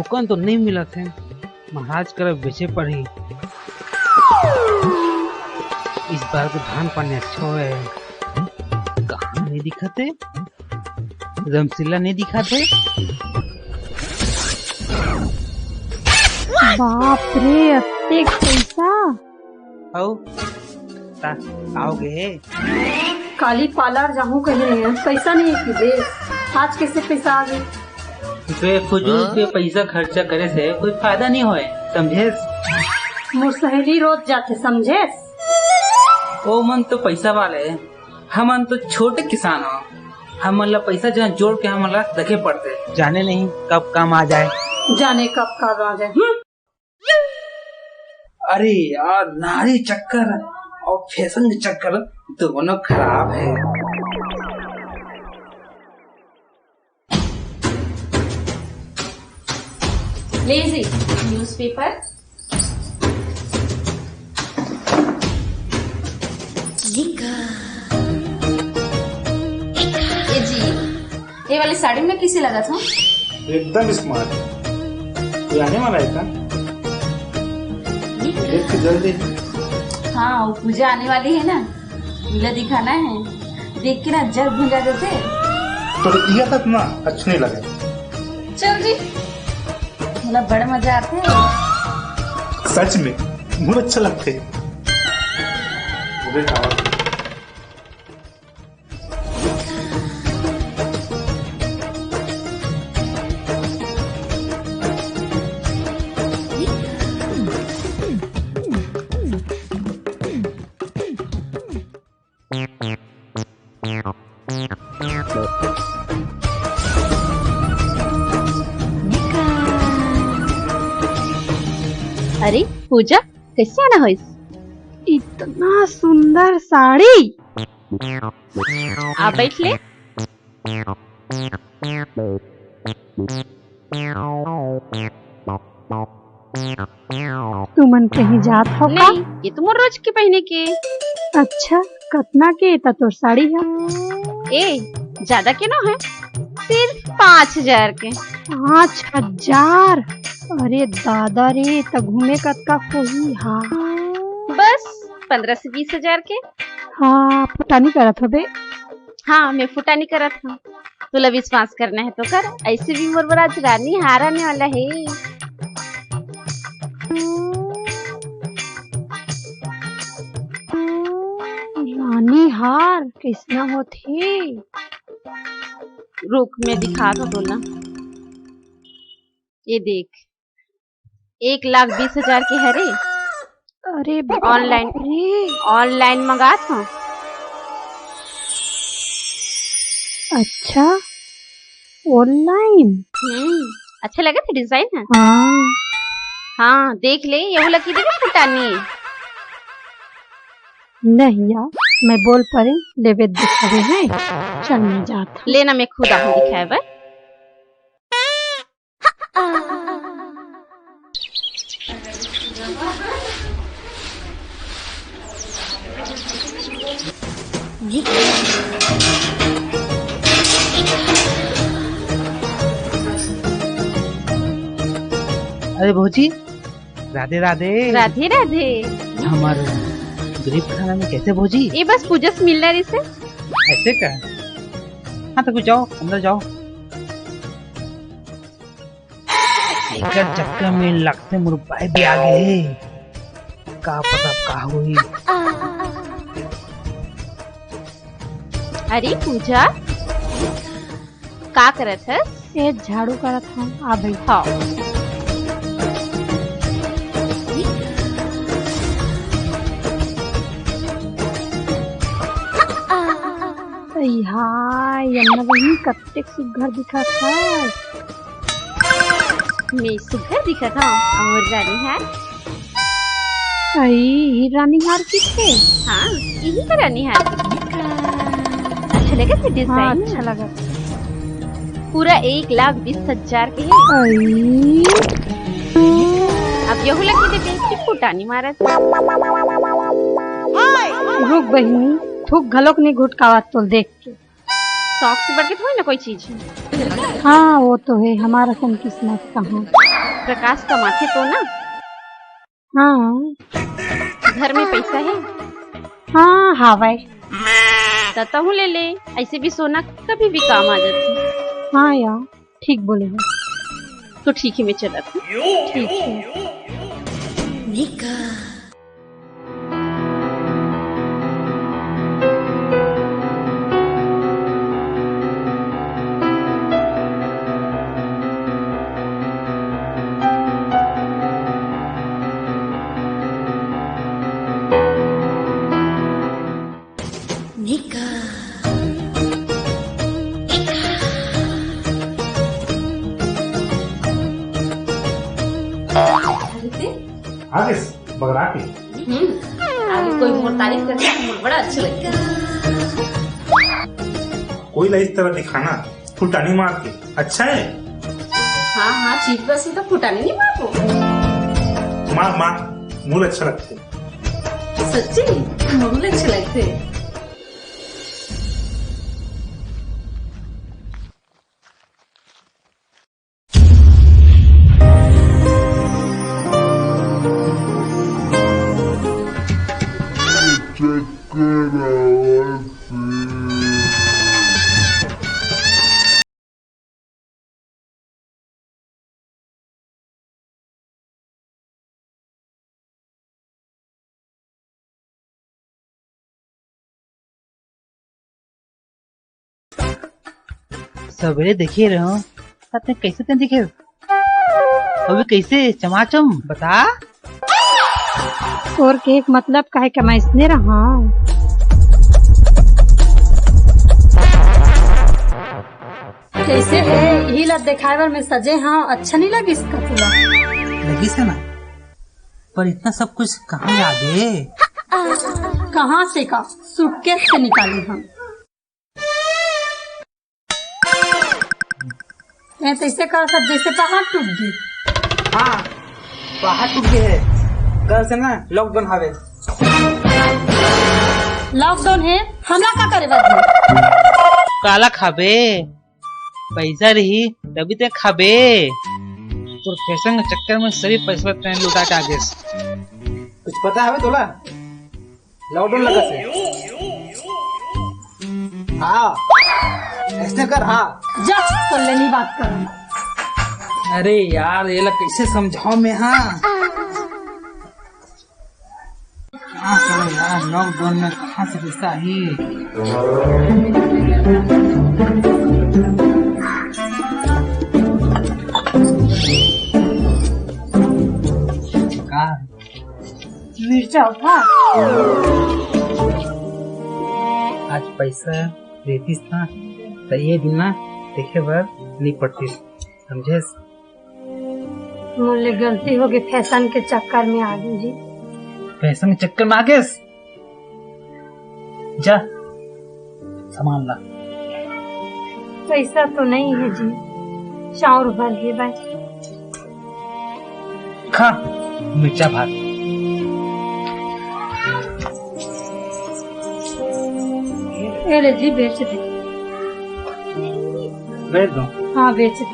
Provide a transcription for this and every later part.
Token तो नहीं मिला थे, महाराज कर बेचे पड़ी। इस बार तो धान पानी अच्छा है। कहाँ नहीं दिखाते, रमसिला नहीं दिखाते। बाप रे, अत्ते पैसा। आओगे? काली पार्लर जाऊँ कहीं पैसा नहीं है कि देश आज कैसे पैसा आ गए। बेफजूल पे पैसा खर्चा करे से कोई फायदा नहीं होए, समझे? मोर सहेली रोज जाते, समझे? ओ मन तो पैसा वाले, हमन तो छोटे किसान हो। हमन ला पैसा जहाँ जोड़ के हमन ला रखे पड़ते, जाने नहीं कब काम आ जाए। जाने कब काम आ जाए। अरे यार, नारी चक्कर और फैशन के चक्कर दोनों खराब है। Lazy newspaper. ये जी, ये वाली साड़ी में किसे लगा था? एकदम स्मार्ट। कोई आने वाला है क्या? देख के जल्दी। हाँ, वो पूजा आने वाली है ना, नीला दिखाना है। देख के ना जग भुंजा देते। तो दिया तक ना अच्छे नहीं लगे। चल जी, मतलब बड़ा मजा आते है। सच में बहुत अच्छा लगते है। अरे पूजा, कैसे आना हो? इतना सुंदर साड़ी। आप बैठ ले। तुमन कहीं जात हो का? नहीं, ये तो मोर रोज के पहने के। अच्छा, कतना के ता तोर साड़ी है? ए, ज्यादा के ना है, सिर्फ 5,000 के। 5,000? अरे दादा रे, त घूमे कतका कोई। हाँ बस 15 से 20,000 के। हाँ, फटानी करत हो बे। हाँ, मैं फुटानी करत हूँ। तुला विश्वास करना है तो कर, ऐसे भी मोर बराज रानी हार आने वाला है। रानी हार कैसना होथे? रुक, मैं दिखा दो बोला। ये देख, 1,20,000 के हरे। अरे ऑनलाइन रे, ऑनलाइन मंगा था। अच्छा, ऑनलाइन। अच्छा लगा था डिजाइन है। हाँ हाँ, देख ले, ये वाला की देखा फुटानी। नहीं यार, मैं बोल परे लेवे दिखावे हैं। चल मैं जाता। लेना, मैं खुद आहू दिखाए बस। अरे भौजी, राधे राधे। राधे राधे। हमारे गरीब खाना में कैसे भौजी? ये बस पूजा से मिलना रही से। ऐसे का? हाँ तो जाओ, अंदर जाओ। चक्कर में लगते मोर भाई भी आ गए। का पता का हुई। अरे पूजा, का करत है? ये झाड़ू करत हूँ। आ बैठा। हाय, वही कत्ते सुघर दिखा था। मैं सुघर दिखा था और रानी हार। आई रानी हार किसके? हाँ, यही तो रानी हार। अच्छा लगा था डिजाइन? हाँ, अच्छा लगा। पूरा 1,20,000 के है। आई, अब यहू लगी दे कि फुटानी मारत। रुक बहिनी, थूक घलोक नहीं घुटकावत तो देख के। शौक से बढ़ के थोड़ी ना कोई चीज है। हाँ वो तो है, हमारा कम किस्मत कहाँ। प्रकाश कमाथे तो ना। हाँ घर में पैसा है हाँ हवाई। तता हूँ ले ले, ऐसे भी सोना कभी भी काम आ जाती। हाँ यार ठीक बोले हो। तो ठीक है मैं चला था। ठीक है। आगे बगरा के आगे कोई मोर तारीफ करता है मोर बड़ा अच्छा लगता है। कोई ला इस तरह दिखाना फुटानी मार के अच्छा है। हाँ हाँ चीज बस में तो फुटाने नहीं मारो। मार मार मूल अच्छा लगते। सच्ची मोर अच्छे लगते हैं। सवेरे देखिए रहे हो आपने कैसे तें दिखे अभी कैसे चमाचम बता। और के एक मतलब काहे कमाइसने रहा। कैसे है यही लत दिखावर में सजे। हाँ अच्छा नहीं लगी इसका तुला। लगी से ना, पर इतना सब कुछ कहाँ याद है। कहाँ से का सूटकेस से निकाली हम। ऐसे कर सब जैसे पहाड़ टूट गई। हाँ बाहर टूट गए है कल से ना लॉकडाउन हावे। लॉकडाउन है हमरा का करे बात। काला खाबे पैसा रही तभी तो खाबे। तो फैशन के चक्कर में सभी पैसा ट्रेन लुटा के आगे। कुछ पता है तोला लॉकडाउन लगा से। हाँ ऐसे कर। हाँ जा कर लेनी बात कर। अरे यार ये लोग कैसे समझाओ मैं। हाँ क्या करो यार लॉकडाउन में कहाँ से पैसा है। मिर्चा उठा। आज पैसा देतीस ना तो ये दिन ना देखे बार नहीं पड़ती समझे। मुझे गलती हो गई फैशन के चक्कर में आ गई जी। फैशन के चक्कर में आगे जा सामान ला। पैसा तो नहीं है जी, चाउर भर है भाई। खा मिर्चा भात। ले जी बेच दे। बेच दो। हाँ बेच दे।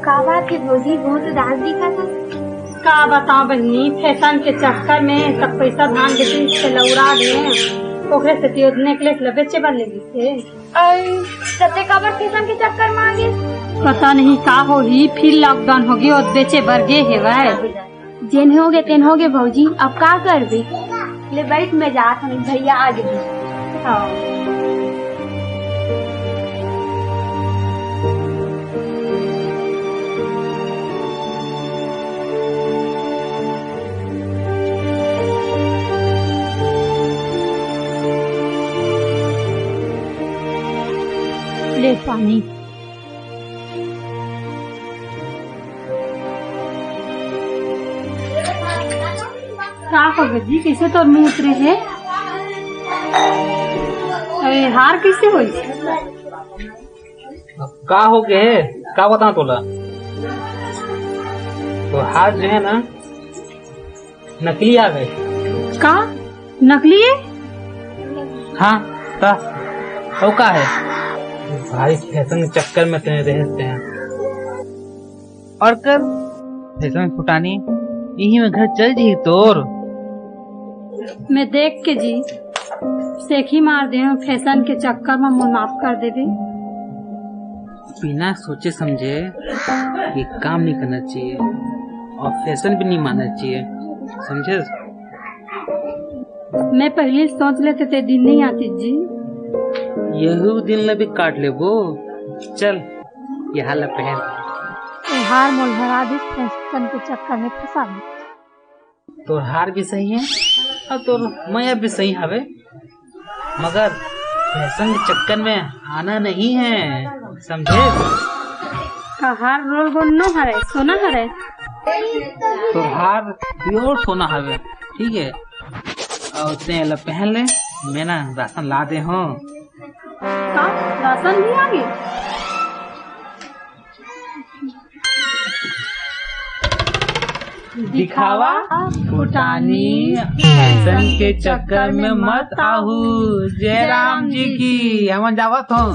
का बात है भौजी बहुत उदास दिखा था। का बताओ बहनी फैशन के चक्कर में सब पैसा धान बेचे से लौड़ा गए। ओकरे से योजना के लिए बेचे बन लगी थे। सत्य काबर फैशन के चक्कर में आ गए। पता नहीं का हो ही फिर लॉकडाउन हो गई और बेचे भर गए है भाई। जेन हो गए तेन हो गए भौजी अब का कर बे। ले बैठ में जात हूँ भैया आ गए। ले पानी। क्या हो गया जी कैसे तो मुँह उतरे है। अरे हार कैसे हो का हो गए का बताऊं तोला। तो हाथ जो है ना नकली आ गए। का नकली है? हाँ का तो का है भाई फैशन के चक्कर में तेरे रहते हैं। और कर फैशन फुटानी यही में घर चल जी तोर। मैं देख के जी सेखी मार दे फैशन के चक्कर में मुँह माफ कर देवे। बिना सोचे समझे ये काम नहीं करना चाहिए और फैशन भी नहीं मानना चाहिए, समझे। मैं पहले सोच लेते थे दिन नहीं आती जी। यही दिन ला भी काट ले वो। चल ये हाल पहन। हार मोल भरा दी फैशन के चक्कर में फंसा दी। तोर हार भी सही है और तोर माया भी सही हवे, मगर फैशन के चक्कर में आना नहीं है, समझे। का हार रोल गोल न हरे सोना हरे। तो हार प्योर सोना हवे, ठीक है। और तेल पहन ले, मैं ना राशन ला दे हूँ। का राशन भी आ गई। दिखावा फुटानी फैशन के चक्कर में मत आहू। जय राम जी की। हम जावत हूँ।